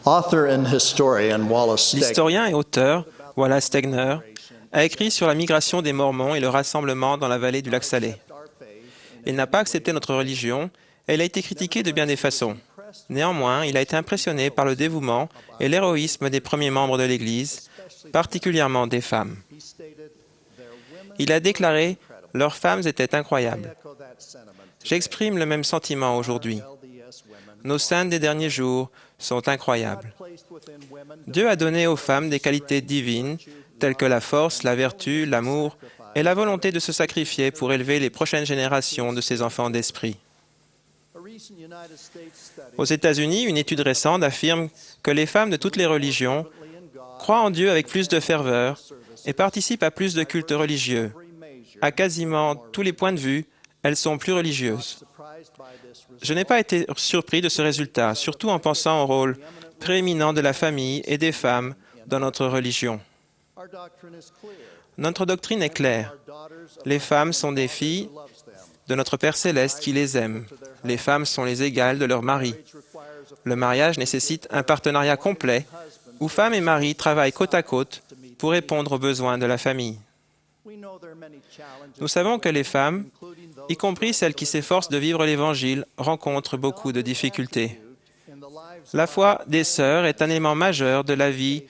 Author and historian Wallace Stegner L'historien et auteur Wallace Stegner a écrit sur la migration des Mormons et le rassemblement dans la vallée du lac Salé. Il n'a pas accepté notre religion et il a été critiqué de bien des façons. Néanmoins, il a été impressionné par le dévouement et l'héroïsme des premiers membres de l'Église, particulièrement des femmes. Il a déclaré « Leurs femmes étaient incroyables ». J'exprime le même sentiment aujourd'hui. Nos saintes des derniers jours sont incroyables. Dieu a donné aux femmes des qualités divines, telles que la force, la vertu, l'amour et la volonté de se sacrifier pour élever les prochaines générations de ses enfants d'esprit. Aux États-Unis, une étude récente affirme que les femmes de toutes les religions croient en Dieu avec plus de ferveur et participent à plus de cultes religieux. À quasiment tous les points de vue, elles sont plus religieuses. Je n'ai pas été surpris de ce résultat, surtout en pensant au rôle prééminent de la famille et des femmes dans notre religion. Notre doctrine est claire. Les femmes sont des filles de notre Père céleste qui les aime. Les femmes sont les égales de leur mari. Le mariage nécessite un partenariat complet où femmes et mari travaillent côte à côte pour répondre aux besoins de la famille. Nous savons que les femmes, y compris celles qui s'efforcent de vivre l'Évangile, rencontrent beaucoup de difficultés. La foi des sœurs est un élément majeur de la vie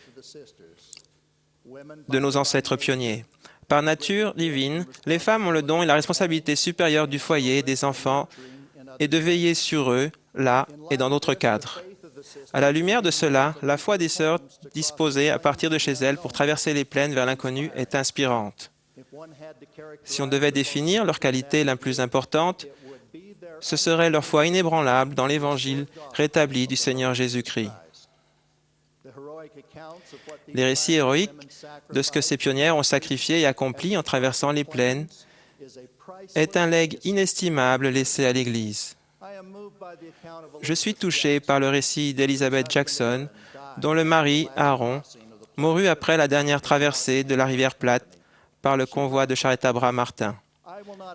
de nos ancêtres pionniers. Par nature divine, les femmes ont le don et la responsabilité supérieure du foyer, des enfants, et de veiller sur eux, là et dans d'autres cadres. À la lumière de cela, la foi des sœurs disposées à partir de chez elles pour traverser les plaines vers l'inconnu est inspirante. Si on devait définir leur qualité la plus importante, ce serait leur foi inébranlable dans l'Évangile rétabli du Seigneur Jésus-Christ. Les récits héroïques de ce que ces pionnières ont sacrifié et accompli en traversant les plaines est un legs inestimable laissé à l'Église. Je suis touché par le récit d'Elizabeth Jackson, dont le mari, Aaron, mourut après la dernière traversée de la rivière Platte par le convoi de Charitable Martin.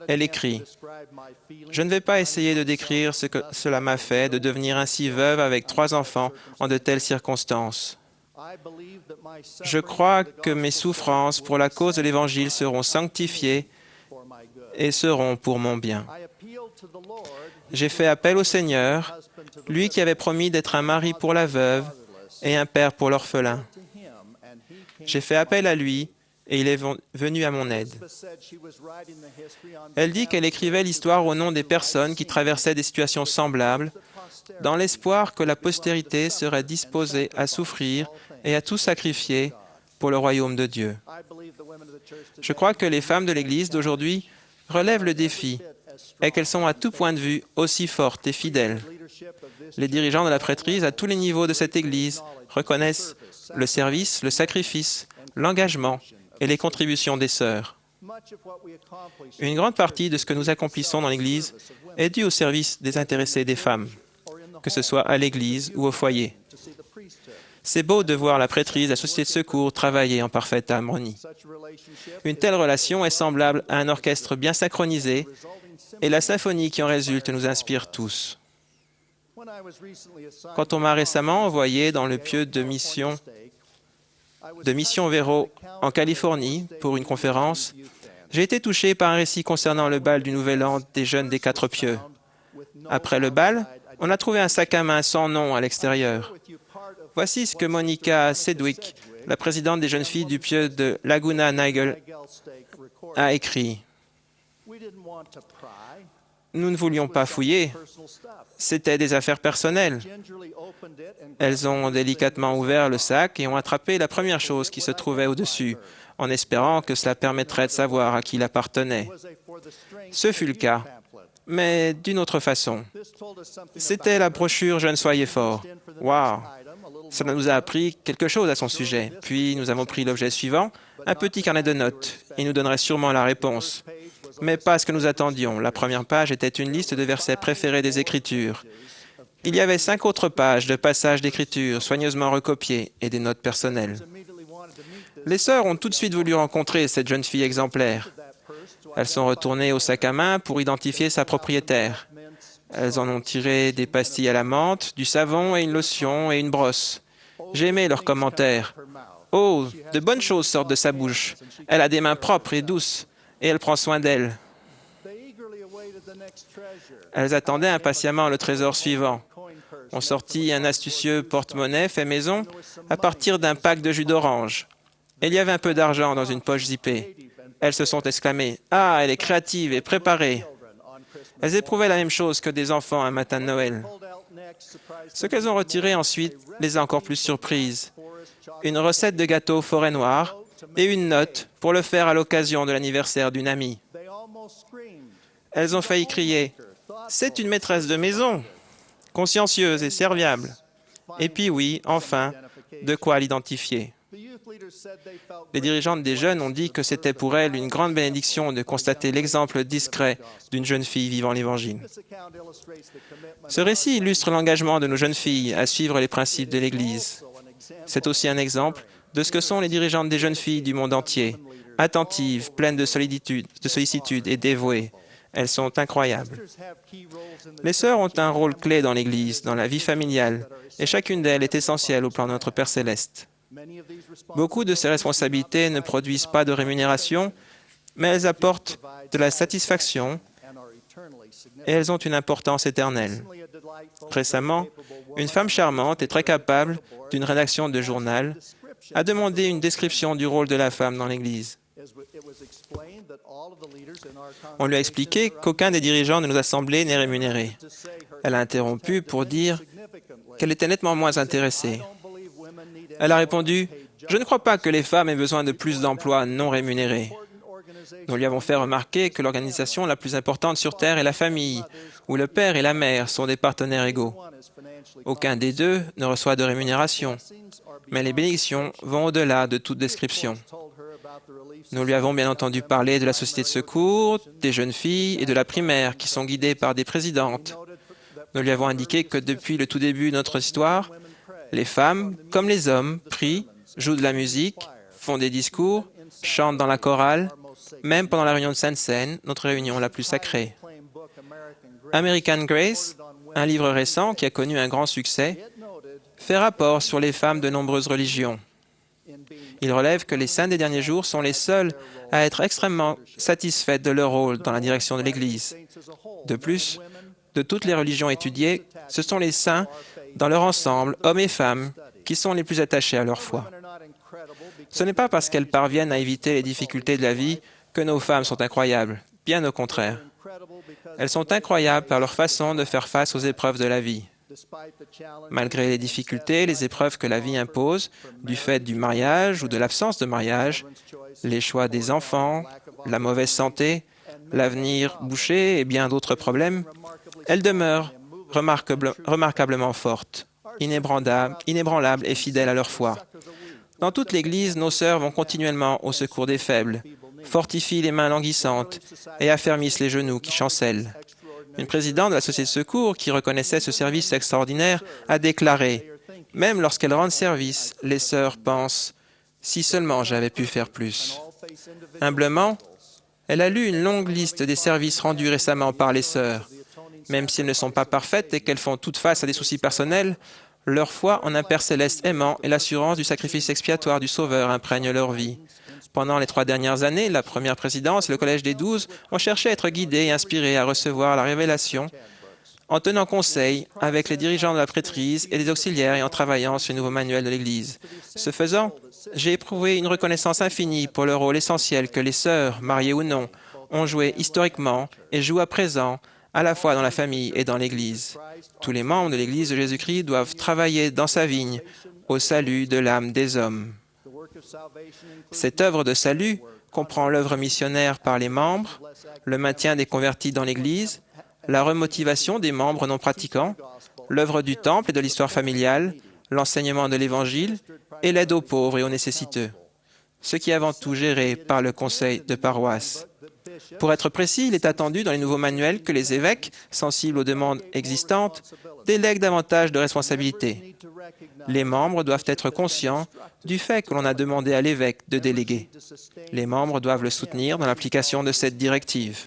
Elle écrit « Je ne vais pas essayer de décrire ce que cela m'a fait de devenir ainsi veuve avec 3 enfants en de telles circonstances. Je crois que mes souffrances pour la cause de l'Évangile seront sanctifiées et seront pour mon bien. J'ai fait appel au Seigneur, lui qui avait promis d'être un mari pour la veuve et un père pour l'orphelin. J'ai fait appel à lui et il est venu à mon aide. » Elle dit qu'elle écrivait l'histoire au nom des personnes qui traversaient des situations semblables, dans l'espoir que la postérité serait disposée à souffrir et à tout sacrifier pour le royaume de Dieu. Je crois que les femmes de l'Église d'aujourd'hui relèvent le défi et qu'elles sont à tout point de vue aussi fortes et fidèles. Les dirigeants de la prêtrise à tous les niveaux de cette Église reconnaissent le service, le sacrifice, l'engagement et les contributions des sœurs. Une grande partie de ce que nous accomplissons dans l'Église est due au service des intéressés des femmes, que ce soit à l'Église ou au foyer. C'est beau de voir la prêtrise, la société de secours travailler en parfaite harmonie. Une telle relation est semblable à un orchestre bien synchronisé et la symphonie qui en résulte nous inspire tous. Quand on m'a récemment envoyé dans le pieu de Mission Vero en Californie pour une conférence, j'ai été touché par un récit concernant le bal du Nouvel An des jeunes des 4 pieux. Après le bal, on a trouvé un sac à main sans nom à l'extérieur. Voici ce que Monica Sedgwick, la présidente des jeunes filles du pieu de Laguna Niguel, a écrit. Nous ne voulions pas fouiller. C'était des affaires personnelles. Elles ont délicatement ouvert le sac et ont attrapé la première chose qui se trouvait au-dessus, en espérant que cela permettrait de savoir à qui il appartenait. Ce fut le cas, mais d'une autre façon. C'était la brochure « Jeunes soyez forts ». Waouh! Cela nous a appris quelque chose à son sujet. Puis nous avons pris l'objet suivant, un petit carnet de notes. Il nous donnerait sûrement la réponse. Mais pas ce que nous attendions. La première page était une liste de versets préférés des Écritures. Il y avait 5 autres pages de passages d'Écriture soigneusement recopiés et des notes personnelles. Les sœurs ont tout de suite voulu rencontrer cette jeune fille exemplaire. Elles sont retournées au sac à main pour identifier sa propriétaire. Elles en ont tiré des pastilles à la menthe, du savon et une lotion et une brosse. J'ai aimé leurs commentaires. « Oh, de bonnes choses sortent de sa bouche. Elle a des mains propres et douces, et elle prend soin d'elle. » Elles attendaient impatiemment le trésor suivant. On sortit un astucieux porte-monnaie fait maison à partir d'un pack de jus d'orange. Il y avait un peu d'argent dans une poche zippée. Elles se sont exclamées « Ah, elle est créative et préparée !» Elles éprouvaient la même chose que des enfants un matin de Noël. Ce qu'elles ont retiré ensuite les a encore plus surprises. Une recette de gâteau forêt noire et une note pour le faire à l'occasion de l'anniversaire d'une amie. Elles ont failli crier « C'est une maîtresse de maison, consciencieuse et serviable. » Et puis oui, enfin, de quoi l'identifier. Les dirigeantes des jeunes ont dit que c'était pour elles une grande bénédiction de constater l'exemple discret d'une jeune fille vivant l'Évangile. Ce récit illustre l'engagement de nos jeunes filles à suivre les principes de l'Église. C'est aussi un exemple de ce que sont les dirigeantes des jeunes filles du monde entier, attentives, pleines de sollicitude et dévouées. Elles sont incroyables. Les sœurs ont un rôle clé dans l'Église, dans la vie familiale, et chacune d'elles est essentielle au plan de notre Père céleste. Beaucoup de ces responsabilités ne produisent pas de rémunération, mais elles apportent de la satisfaction et elles ont une importance éternelle. Récemment, une femme charmante et très capable d'une rédaction de journal a demandé une description du rôle de la femme dans l'Église. On lui a expliqué qu'aucun des dirigeants de nos assemblées n'est rémunéré. Elle a interrompu pour dire qu'elle était nettement moins intéressée. Elle a répondu « Je ne crois pas que les femmes aient besoin de plus d'emplois non rémunérés. » Nous lui avons fait remarquer que l'organisation la plus importante sur Terre est la famille, où le père et la mère sont des partenaires égaux. Aucun des deux ne reçoit de rémunération, mais les bénédictions vont au-delà de toute description. Nous lui avons bien entendu parler de la société de secours, des jeunes filles et de la primaire qui sont guidées par des présidentes. Nous lui avons indiqué que depuis le tout début de notre histoire, les femmes, comme les hommes, prient, jouent de la musique, font des discours, chantent dans la chorale, même pendant la réunion de Sainte-Seine, notre réunion la plus sacrée. American Grace, un livre récent qui a connu un grand succès, fait rapport sur les femmes de nombreuses religions. Il relève que les saints des derniers jours sont les seuls à être extrêmement satisfaites de leur rôle dans la direction de l'Église. De plus, de toutes les religions étudiées, ce sont les saints, dans leur ensemble, hommes et femmes, qui sont les plus attachés à leur foi. Ce n'est pas parce qu'elles parviennent à éviter les difficultés de la vie que nos femmes sont incroyables, bien au contraire. Elles sont incroyables par leur façon de faire face aux épreuves de la vie. Malgré les difficultés, les épreuves que la vie impose, du fait du mariage ou de l'absence de mariage, les choix des enfants, la mauvaise santé, l'avenir bouché et bien d'autres problèmes, elles demeurent remarquablement fortes, inébranlables et fidèles à leur foi. Dans toute l'Église, nos sœurs vont continuellement au secours des faibles, fortifient les mains languissantes et affermissent les genoux qui chancellent. Une présidente de la Société de secours qui reconnaissait ce service extraordinaire a déclaré « Même lorsqu'elles rendent service, les sœurs pensent « Si seulement j'avais pu faire plus ». Humblement, elle a lu une longue liste des services rendus récemment par les sœurs. Même si elles ne sont pas parfaites et qu'elles font toutes face à des soucis personnels, leur foi en un Père céleste aimant et l'assurance du sacrifice expiatoire du Sauveur imprègnent leur vie. Pendant les 3 dernières années, la première présidence et le Collège des 12 ont cherché à être guidés et inspirés à recevoir la révélation en tenant conseil avec les dirigeants de la prêtrise et des auxiliaires et en travaillant sur le nouveau manuel de l'Église. Ce faisant, j'ai éprouvé une reconnaissance infinie pour le rôle essentiel que les sœurs, mariées ou non, ont joué historiquement et jouent à présent à la fois dans la famille et dans l'Église. Tous les membres de l'Église de Jésus-Christ doivent travailler dans sa vigne au salut de l'âme des hommes. Cette œuvre de salut comprend l'œuvre missionnaire par les membres, le maintien des convertis dans l'Église, la remotivation des membres non pratiquants, l'œuvre du Temple et de l'histoire familiale, l'enseignement de l'Évangile et l'aide aux pauvres et aux nécessiteux, ce qui est avant tout géré par le conseil de paroisse. Pour être précis, il est attendu dans les nouveaux manuels que les évêques, sensibles aux demandes existantes, délèguent davantage de responsabilités. Les membres doivent être conscients du fait que l'on a demandé à l'évêque de déléguer. Les membres doivent le soutenir dans l'application de cette directive.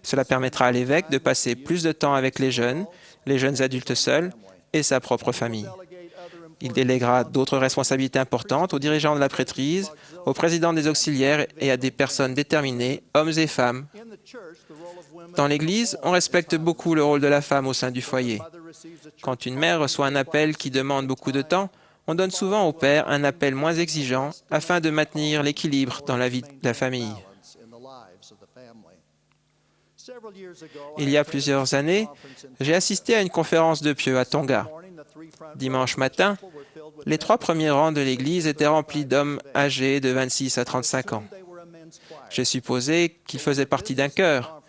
Cela permettra à l'évêque de passer plus de temps avec les jeunes adultes seuls et sa propre famille. Il déléguera d'autres responsabilités importantes aux dirigeants de la prêtrise, aux présidents des auxiliaires et à des personnes déterminées, hommes et femmes. Dans l'Église, on respecte beaucoup le rôle de la femme au sein du foyer. Quand une mère reçoit un appel qui demande beaucoup de temps, on donne souvent au père un appel moins exigeant afin de maintenir l'équilibre dans la vie de la famille. Il y a plusieurs années, j'ai assisté à une conférence de pieux à Tonga. Dimanche matin, les 3 premiers rangs de l'église étaient remplis d'hommes âgés de 26 à 35 ans. J'ai supposé qu'ils faisaient partie d'un chœur.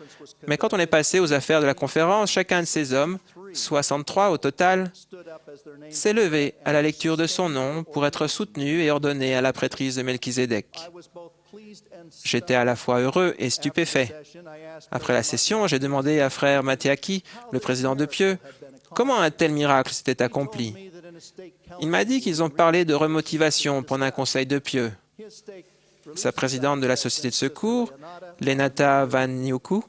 Mais quand on est passé aux affaires de la conférence, chacun de ces hommes, 63 au total, s'est levé à la lecture de son nom pour être soutenu et ordonné à la prêtrise de Melchizedek. J'étais à la fois heureux et stupéfait. Après la session, j'ai demandé à frère Mathéaki, le président de Pieux, comment un tel miracle s'était accompli. Il m'a dit qu'ils ont parlé de remotivation pendant un conseil de Pieux. Sa présidente de la société de secours, Lenata Vanyuku,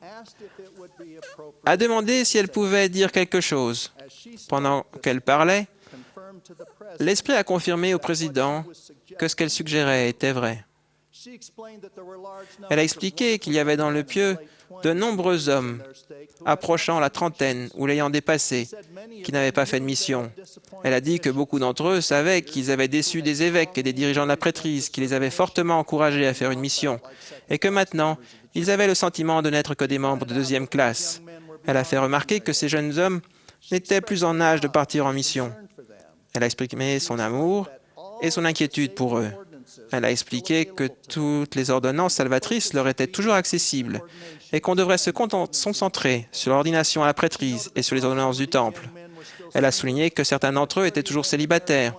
a demandé si elle pouvait dire quelque chose. Pendant qu'elle parlait, l'Esprit a confirmé au président que ce qu'elle suggérait était vrai. Elle a expliqué qu'il y avait dans le pieu de nombreux hommes approchant la trentaine ou l'ayant dépassé, qui n'avaient pas fait de mission. Elle a dit que beaucoup d'entre eux savaient qu'ils avaient déçu des évêques et des dirigeants de la prêtrise, qui les avaient fortement encouragés à faire une mission, et que maintenant, ils avaient le sentiment de n'être que des membres de 2e classe. Elle a fait remarquer que ces jeunes hommes n'étaient plus en âge de partir en mission. Elle a exprimé son amour et son inquiétude pour eux. Elle a expliqué que toutes les ordonnances salvatrices leur étaient toujours accessibles et qu'on devrait se concentrer sur l'ordination à la prêtrise et sur les ordonnances du temple. Elle a souligné que certains d'entre eux étaient toujours célibataires,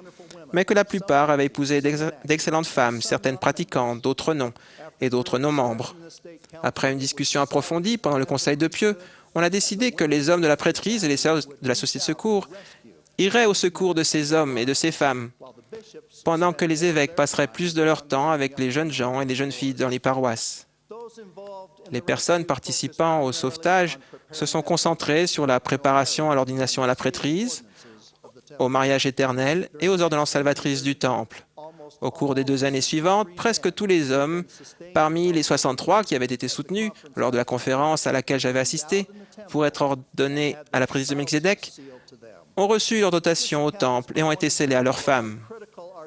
mais que la plupart avaient épousé d'excellentes femmes, certaines pratiquantes, d'autres non, et d'autres non-membres. Après une discussion approfondie pendant le conseil de Pieux, on a décidé que les hommes de la prêtrise et les sœurs de la société de secours iraient au secours de ces hommes et de ces femmes, pendant que les évêques passeraient plus de leur temps avec les jeunes gens et les jeunes filles dans les paroisses. Les personnes participant au sauvetage se sont concentrées sur la préparation à l'ordination à la prêtrise, au mariage éternel et aux ordonnances salvatrices du Temple. Au cours des 2 années suivantes, presque tous les hommes, parmi les 63 qui avaient été soutenus lors de la conférence à laquelle j'avais assisté pour être ordonnés à la prêtrise de Melchizedek, ont reçu leur dotation au Temple et ont été scellés à leurs femmes.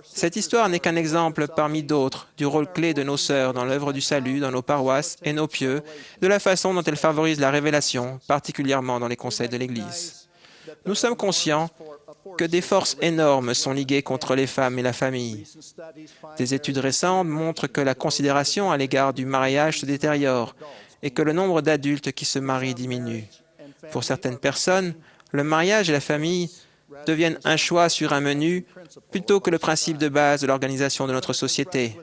Cette histoire n'est qu'un exemple parmi d'autres du rôle clé de nos sœurs dans l'œuvre du salut, dans nos paroisses et nos pieux, de la façon dont elles favorisent la révélation, particulièrement dans les conseils de l'Église. Nous sommes conscients que des forces énormes sont liguées contre les femmes et la famille. Des études récentes montrent que la considération à l'égard du mariage se détériore et que le nombre d'adultes qui se marient diminue. Pour certaines personnes, le mariage et la famille deviennent un choix sur un menu plutôt que le principe de base de l'organisation de notre société.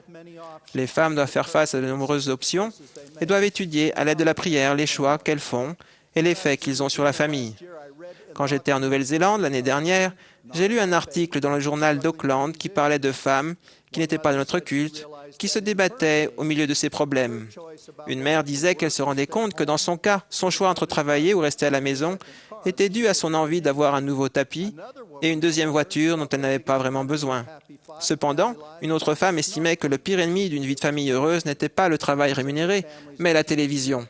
Les femmes doivent faire face à de nombreuses options et doivent étudier à l'aide de la prière les choix qu'elles font et l'effet qu'ils ont sur la famille. Quand j'étais en Nouvelle-Zélande l'année dernière, j'ai lu un article dans le journal d'Auckland qui parlait de femmes qui n'étaient pas de notre culte, qui se débattaient au milieu de ces problèmes. Une mère disait qu'elle se rendait compte que dans son cas, son choix entre travailler ou rester à la maison était dû à son envie d'avoir un nouveau tapis et une 2e voiture dont elle n'avait pas vraiment besoin. Cependant, une autre femme estimait que le pire ennemi d'une vie de famille heureuse n'était pas le travail rémunéré, mais la télévision.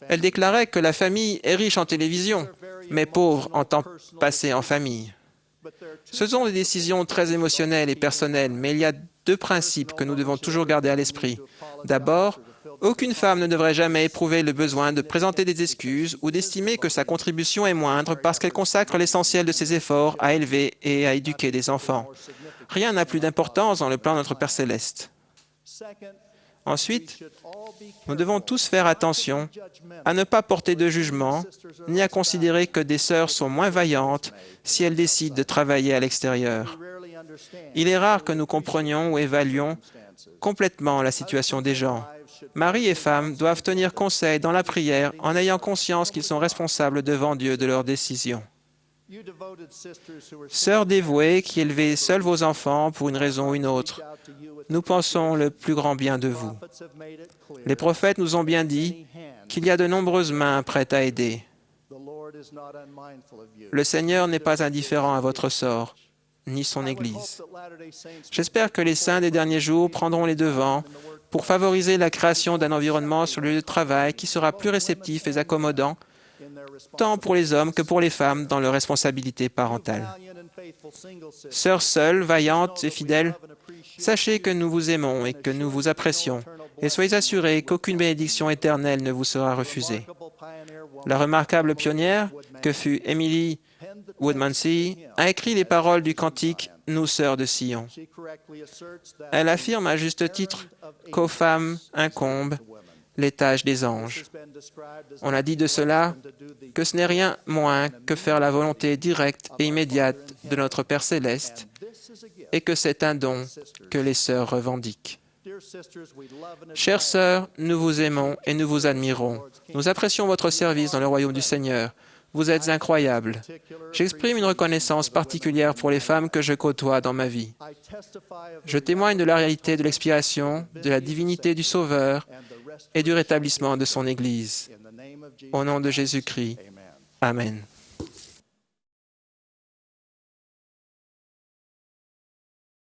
Elle déclarait que la famille est riche en télévision, mais pauvre en temps passé en famille. Ce sont des décisions très émotionnelles et personnelles, mais il y a 2 principes que nous devons toujours garder à l'esprit. D'abord, aucune femme ne devrait jamais éprouver le besoin de présenter des excuses ou d'estimer que sa contribution est moindre parce qu'elle consacre l'essentiel de ses efforts à élever et à éduquer des enfants. Rien n'a plus d'importance dans le plan de notre Père céleste. Ensuite, nous devons tous faire attention à ne pas porter de jugement, ni à considérer que des sœurs sont moins vaillantes si elles décident de travailler à l'extérieur. Il est rare que nous comprenions ou évaluions complètement la situation des gens. Mari et femme doivent tenir conseil dans la prière en ayant conscience qu'ils sont responsables devant Dieu de leurs décisions. Sœurs dévouées qui élevez seules vos enfants pour une raison ou une autre, nous pensons le plus grand bien de vous. Les prophètes nous ont bien dit qu'il y a de nombreuses mains prêtes à aider. Le Seigneur n'est pas indifférent à votre sort. ni son Église. J'espère que les saints des derniers jours prendront les devants pour favoriser la création d'un environnement sur le lieu de travail qui sera plus réceptif et accommodant, tant pour les hommes que pour les femmes dans leurs responsabilités parentales. Sœurs seules, vaillantes et fidèles, sachez que nous vous aimons et que nous vous apprécions, et soyez assurés qu'aucune bénédiction éternelle ne vous sera refusée. La remarquable pionnière, que fut Emily Woodmansee, a écrit les paroles du cantique « Nous, sœurs de Sion ». Elle affirme à juste titre qu'aux femmes incombe les tâches des anges. On a dit de cela que ce n'est rien moins que faire la volonté directe et immédiate de notre Père céleste et que c'est un don que les sœurs revendiquent. Chères sœurs, nous vous aimons et nous vous admirons. Nous apprécions votre service dans le royaume du Seigneur. Vous êtes incroyables. J'exprime une reconnaissance particulière pour les femmes que je côtoie dans ma vie. Je témoigne de la réalité de l'expiation, de la divinité du Sauveur et du rétablissement de son Église. Au nom de Jésus-Christ. Amen.